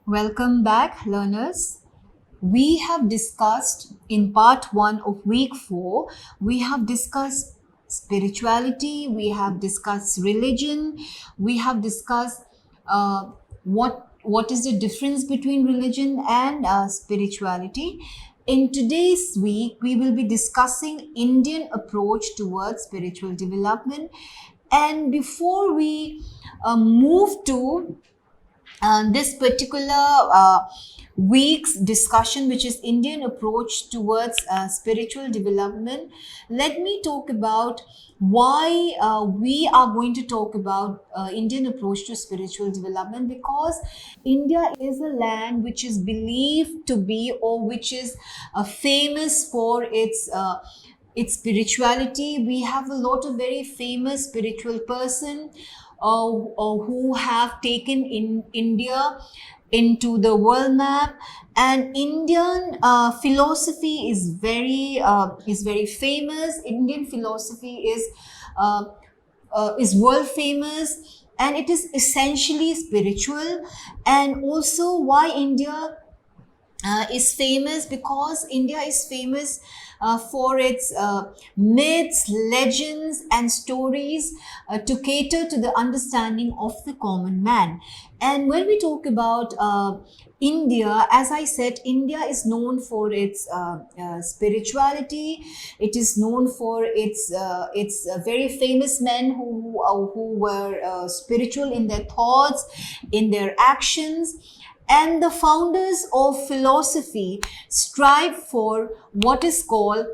Welcome back, learners. We have discussed in part one of week four, we have discussed spirituality, we have discussed religion, we have discussed what is the difference between religion and spirituality. In today's week, we will be discussing Indian approach towards spiritual development. And before we move to this particular week's discussion, which is Indian approach towards spiritual development, let me talk about why we are going to talk about Indian approach to spiritual development, because India is a land which is believed to be, or which is famous for its spirituality. We have a lot of very famous spiritual person who have taken in India into the world map, and Indian philosophy is very famous. Indian philosophy is world famous, and it is essentially spiritual. And also, why India is famous, because India is famous for its myths, legends, and stories to cater to the understanding of the common man. And when we talk about India, as I said, India is known for its spirituality. It is known for its very famous men who were spiritual in their thoughts, in their actions. And the founders of philosophy strive for what is called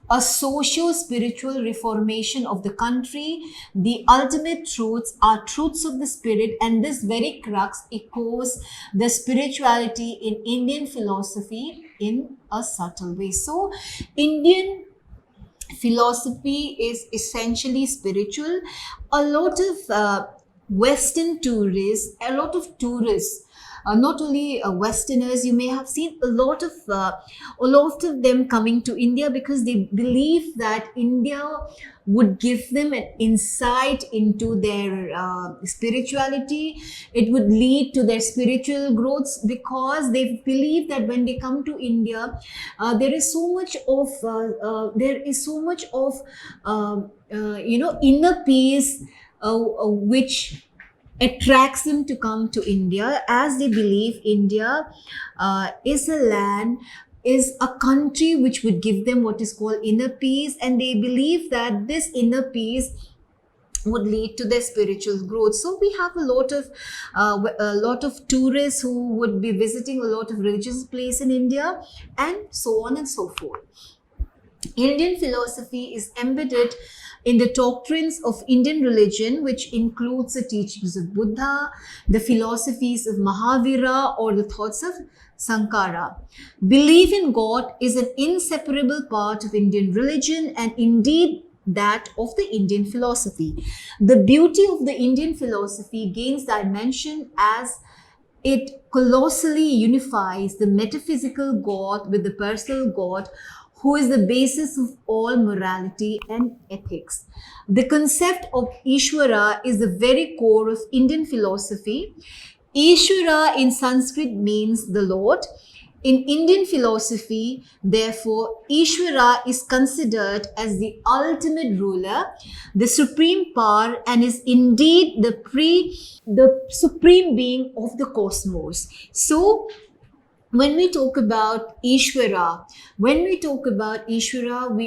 a socio-spiritual reformation of the country. The ultimate truths are truths of the spirit, and this very crux echoes the spirituality in Indian philosophy in a subtle way. So, Indian philosophy is essentially spiritual. A lot of a lot of tourists, not only Westerners, you may have seen a lot of them coming to India because they believe that India would give them an insight into their spirituality. It would lead to their spiritual growths, because they believe that when they come to India, there is so much of inner peace which attracts them to come to India, as they believe India is a country which would give them what is called inner peace, and they believe that this inner peace would lead to their spiritual growth. So we have a lot of tourists who would be visiting a lot of religious place in India, and so on and so forth. Indian philosophy is embedded in the doctrines of Indian religion, which includes the teachings of Buddha, the philosophies of Mahavira, or the thoughts of Sankara. Belief in God is an inseparable part of Indian religion, and indeed that of the Indian philosophy. The beauty of the Indian philosophy gains dimension as it colossally unifies the metaphysical God with the personal God, who is the basis of all morality and ethics. The concept of Ishvara is the very core of Indian philosophy. Ishvara in Sanskrit means the Lord. In Indian philosophy, therefore, Ishvara is considered as the ultimate ruler, the supreme power, and is indeed the supreme being of the cosmos. So, when we talk about Ishvara, we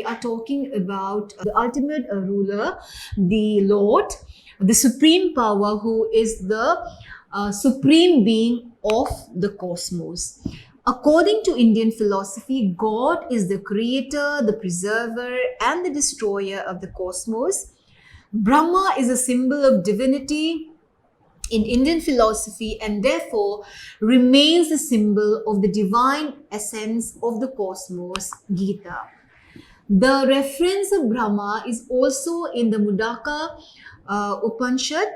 are talking about the ultimate ruler, the Lord, the supreme power, who is the supreme being of the cosmos. According to Indian philosophy, God is the creator, the preserver, and the destroyer of the cosmos. Brahma is a symbol of divinity in Indian philosophy, and therefore remains a symbol of the divine essence of the cosmos, Gita. The reference of Brahma is also in the Mundaka Upanishad,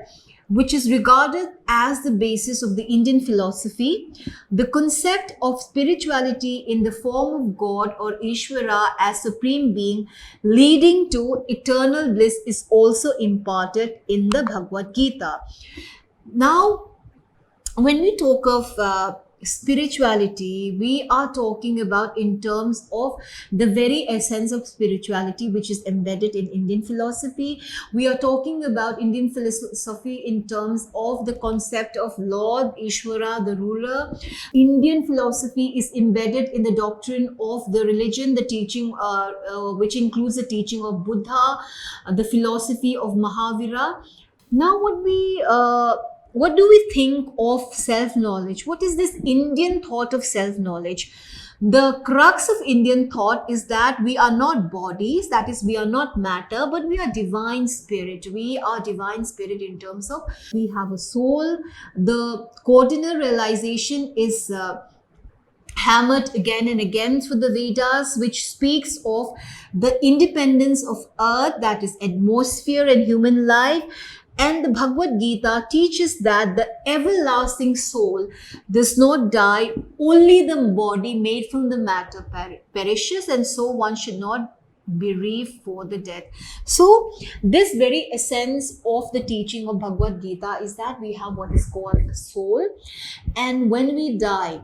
which is regarded as the basis of the Indian philosophy. The concept of spirituality in the form of God, or Ishvara, as supreme being leading to eternal bliss is also imparted in the Bhagavad Gita. Now, when we talk of spirituality, we are talking about in terms of the very essence of spirituality, which is embedded in Indian philosophy. We are talking about Indian philosophy in terms of the concept of Lord Ishvara, the ruler. Indian philosophy is embedded in the doctrine of the religion, the teaching, which includes the teaching of Buddha, the philosophy of Mahavira. Now, what do we think of self knowledge? What is this Indian thought of self knowledge? The crux of Indian thought is that we are not bodies, that is, we are not matter, but we are divine spirit. We are divine spirit in terms of we have a soul. The cardinal realization is hammered again and again through the Vedas, which speaks of the independence of earth, that is, atmosphere and human life. And the Bhagavad Gita teaches that the everlasting soul does not die, only the body made from the matter perishes, and so one should not bereave for the death. So, this very essence of the teaching of Bhagavad Gita is that we have what is called a soul, and when we die,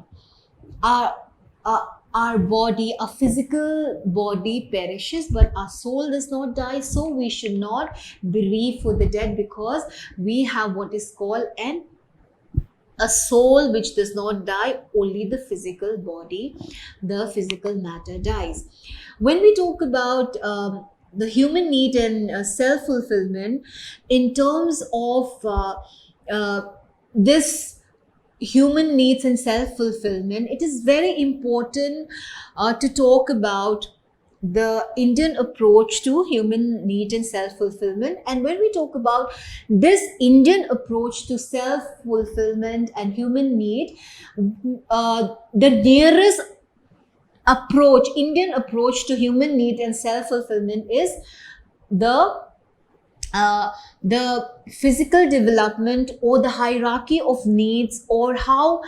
our our body, our physical body perishes, but our soul does not die. So we should not bereave for the dead, because we have what is called a soul which does not die, only the physical body, the physical matter dies. When we talk about the human need and self-fulfillment in terms of this human needs and self-fulfillment, it is very important to talk about the Indian approach to human need and self-fulfillment. And when we talk about this Indian approach to self-fulfillment and human need, the nearest approach, Indian approach to human need and self-fulfillment is the physical development, or the hierarchy of needs, or how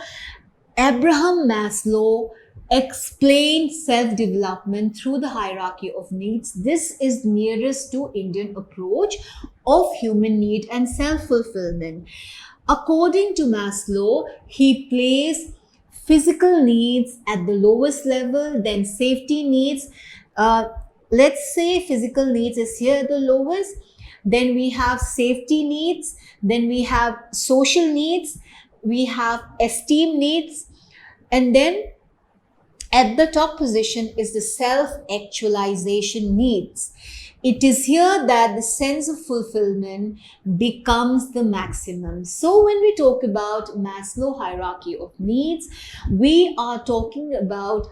Abraham Maslow explained self-development through the hierarchy of needs. This is nearest to Indian approach of human need and self-fulfillment. According to Maslow, he placed physical needs at the lowest level, then safety needs. Let's say physical needs is here at the lowest, then we have safety needs, then we have social needs, we have esteem needs, and then at the top position is the self-actualization needs. It is here that the sense of fulfillment becomes the maximum. So when we talk about Maslow hierarchy of needs, we are talking about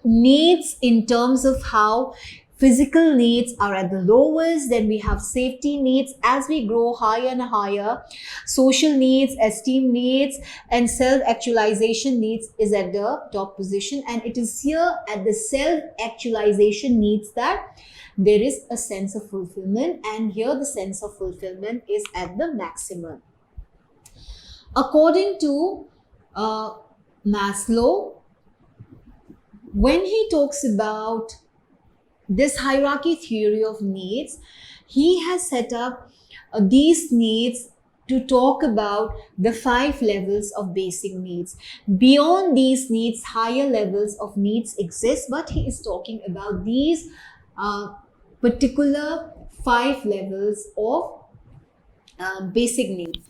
needs in terms of how physical needs are at the lowest, then we have safety needs. As we grow higher and higher, social needs, esteem needs, and self-actualization needs is at the top position. And it is here at the self-actualization needs that there is a sense of fulfillment, and here the sense of fulfillment is at the maximum. According to Maslow, when he talks about this hierarchy theory of needs, he has set up these needs to talk about the 5 levels of basic needs. Beyond these needs, higher levels of needs exist, but he is talking about these particular 5 levels of basic needs.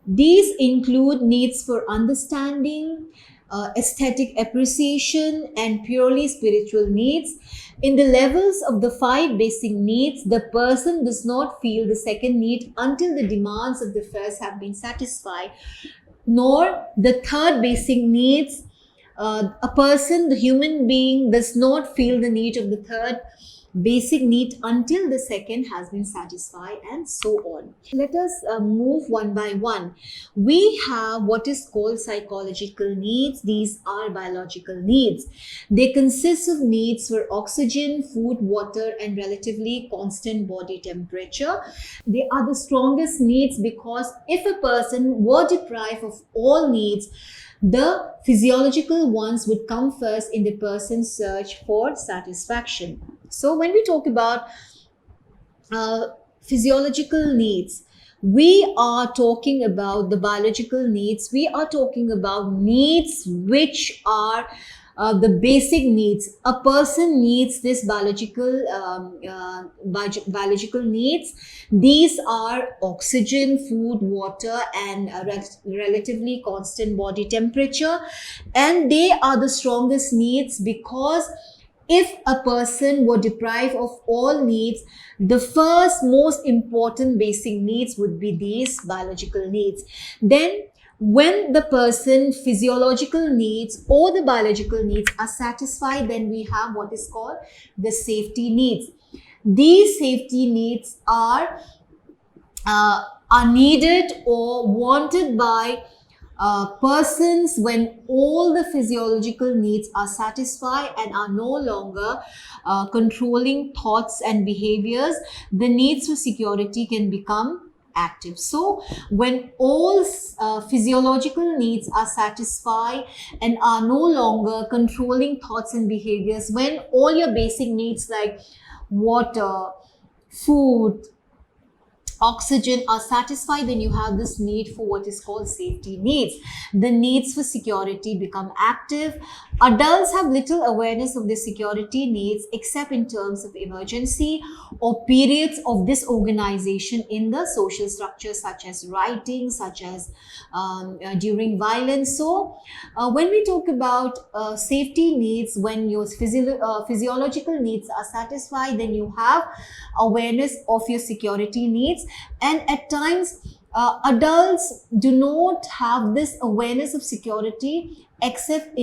These include needs for understanding, aesthetic appreciation, and purely spiritual needs. In the levels of the 5 basic needs, the person does not feel the second need until the demands of the first have been satisfied, nor the third basic needs. A person, the human being, does not feel the need of the third basic need until the second has been satisfied, and so on. Let us move one by one. We have what is called psychological needs. These are biological needs. They consist of needs for oxygen, food, water, and relatively constant body temperature. They are the strongest needs, because if a person were deprived of all needs, the physiological ones would come first in the person's search for satisfaction. So when we talk about physiological needs, we are talking about the biological needs. We are talking about needs which are the basic needs. A person needs this biological needs. These are oxygen, food, water, and a relatively constant body temperature. And they are the strongest needs, because if a person were deprived of all needs, the first most important basic needs would be these biological needs. Then when the person physiological needs or the biological needs are satisfied, then we have what is called the safety needs. These safety needs are needed or wanted by persons when all the physiological needs are satisfied and are no longer controlling thoughts and behaviors. The needs for security can become active. So when all physiological needs are satisfied and are no longer controlling thoughts and behaviors, when all your basic needs like water, food, oxygen are satisfied, then you have this need for what is called safety needs. The needs for security become active. Adults have little awareness of the security needs except in terms of emergency or periods of disorganization in the social structure, such as rioting, such as during violence. So when we talk about safety needs, when your physiological needs are satisfied, then you have awareness of your security needs. And at times adults do not have this awareness of security except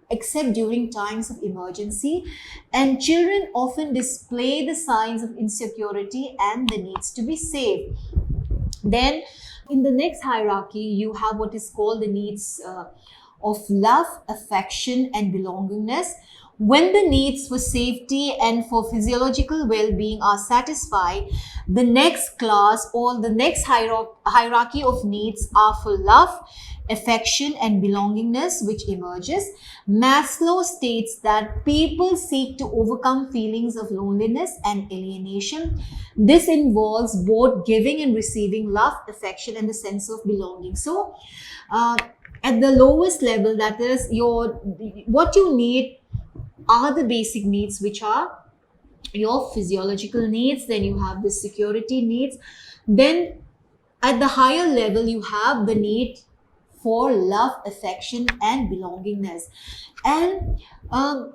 except during times of emergency, and children often display the signs of insecurity and the needs to be safe. Then in the next hierarchy, you have what is called the needs of love, affection, and belongingness. When the needs for safety and for physiological well-being are satisfied, the next class or the next hierarchy of needs are for love, affection, and belongingness, which emerges. Maslow states that people seek to overcome feelings of loneliness and alienation. This involves both giving and receiving love, affection, and the sense of belonging. So, at the lowest level, that is what you need are the basic needs, which are your physiological needs. Then you have the security needs. Then at the higher level, you have the need for love, affection, and belongingness. And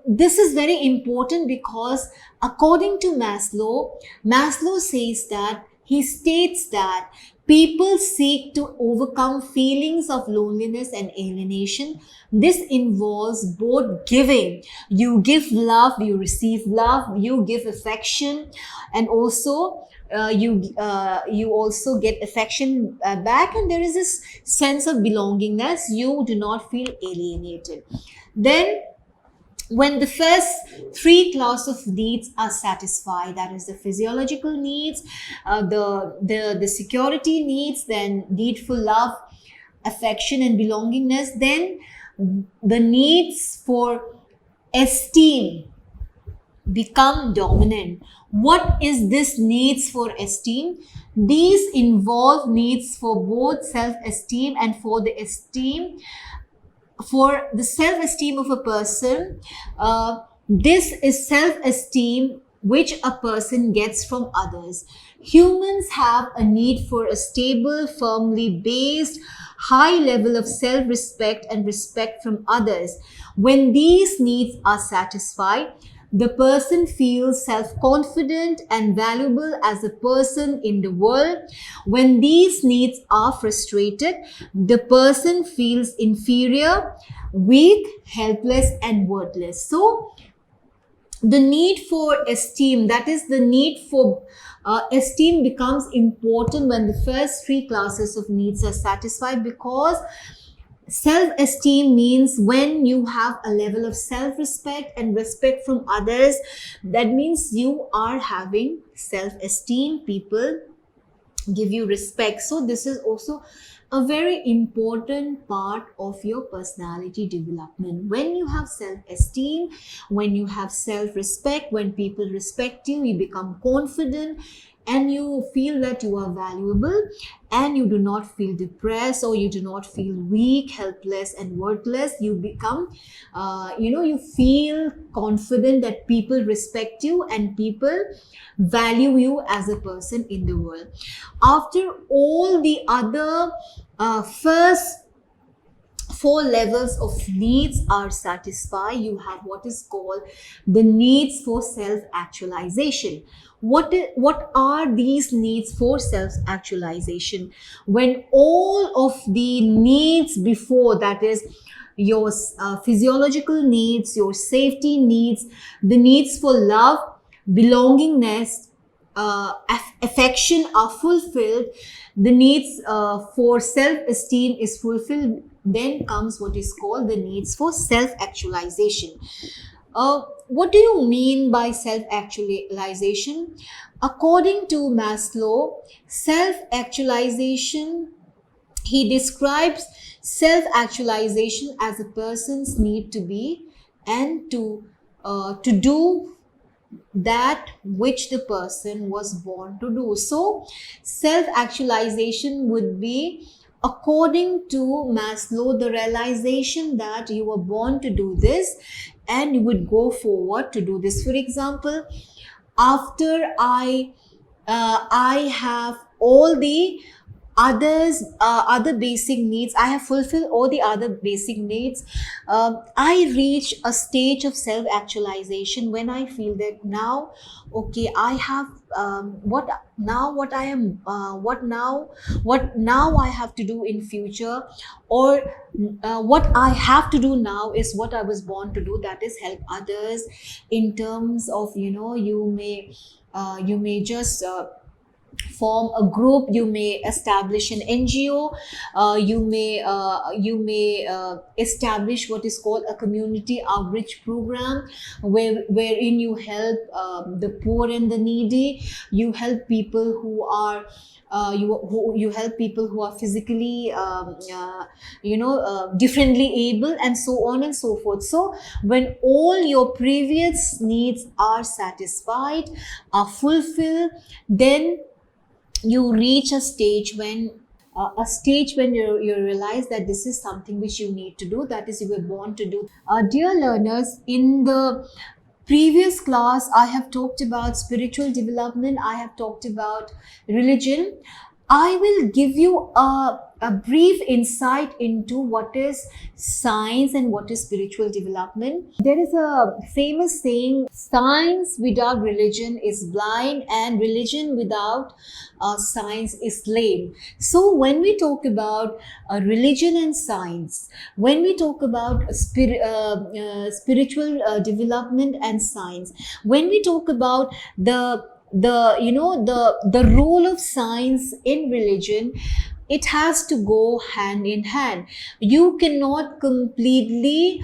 this is very important because according to Maslow says that he states that people seek to overcome feelings of loneliness and alienation. This involves both giving. You give love, you receive love, you give affection, and also you also get affection back, and there is this sense of belongingness. You do not feel alienated. Then when the first three class of needs are satisfied, that is the physiological needs, the security needs, then need for love, affection, and belongingness, then the needs for esteem become dominant. What is this needs for esteem? These involve needs for both self-esteem and for the self-esteem of a person. This is self-esteem which a person gets from others. Humans have a need for a stable, firmly based, high level of self-respect and respect from others. When these needs are satisfied, the person feels self-confident and valuable as a person in the world. When these needs are frustrated, the person feels inferior, weak, helpless, and worthless. So, the need for esteem, that is the need for esteem, becomes important when the first three classes of needs are satisfied, because self-esteem means when you have a level of self-respect and respect from others. That means you are having self-esteem. People give you respect. So this is also a very important part of your personality development. When you have self-esteem, when you have self-respect, when people respect you, you become confident, and you feel that you are valuable, and you do not feel depressed, or you do not feel weak, helpless and worthless. You become you feel confident that people respect you and people value you as a person in the world. After all the other first four levels of needs are satisfied, you have what is called the needs for self-actualization. What are these needs for self-actualization? When all of the needs before, that is your physiological needs, your safety needs, the needs for love, belongingness, affection are fulfilled, the needs for self-esteem is fulfilled, then comes what is called the needs for self-actualization. What do you mean by self-actualization? According to Maslow, self-actualization, he describes self-actualization as a person's need to be and to do that which the person was born to do. So self-actualization would be, according to Maslow, the realization that you were born to do this and you would go forward to do this. For example, after I have all the other basic needs, I have fulfilled all the other basic needs, I reach a stage of self actualization when I feel that now, okay, I have what now I have to do in future, or what I have to do now is what I was born to do, that is help others in terms of, you may just form a group, you may establish an NGO, you may establish what is called a community outreach program, wherein you help the poor and the needy, you help people who are you help people who are physically differently able, and so on and so forth. So when all your previous needs are satisfied, are fulfilled, then you reach a stage when you realize that this is something which you need to do, that is you were born to do. Dear learners, in the previous class I have talked about spiritual development, I have talked about religion. I will give you a brief insight into what is science and what is spiritual development. There is a famous saying, science without religion is blind, and religion without science is lame. So when we talk about religion and science, when we talk about spiritual development and science, when we talk about the role of science in religion, it has to go hand in hand. You cannot completely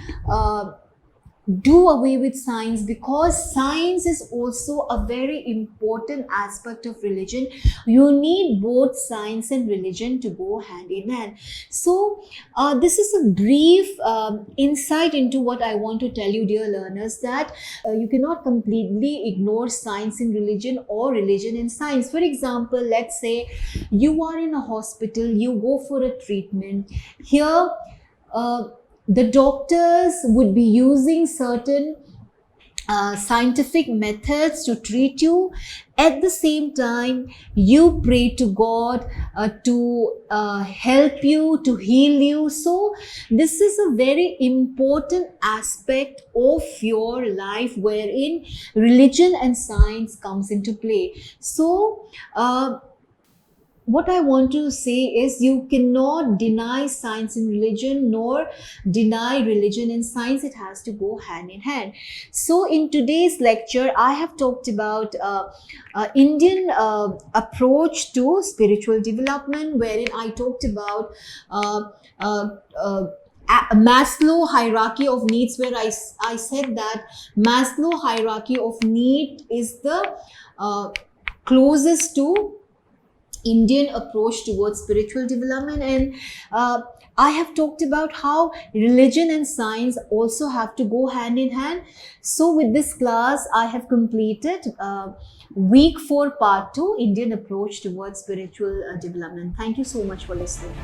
do away with science, because science is also a very important aspect of religion. You need both science and religion to go hand in hand. So this is a brief insight into what I want to tell you, dear learners, that you cannot completely ignore science in religion or religion in science. For example, let's say you are in a hospital, you go for a treatment. Here the doctors would be using certain scientific methods to treat you. At the same time, you pray to God to help you, to heal you. So this is a very important aspect of your life wherein religion and science comes into play. So what I want to say is, you cannot deny science and religion, nor deny religion and science. It has to go hand in hand. So in today's lecture, I have talked about Indian approach to spiritual development, wherein I talked about Maslow hierarchy of needs, where I said that Maslow hierarchy of need is the closest to Indian approach towards spiritual development. And I have talked about how religion and science also have to go hand in hand. So, with this class, I have completed week 4, part 2, Indian approach towards spiritual development. Thank you so much for listening.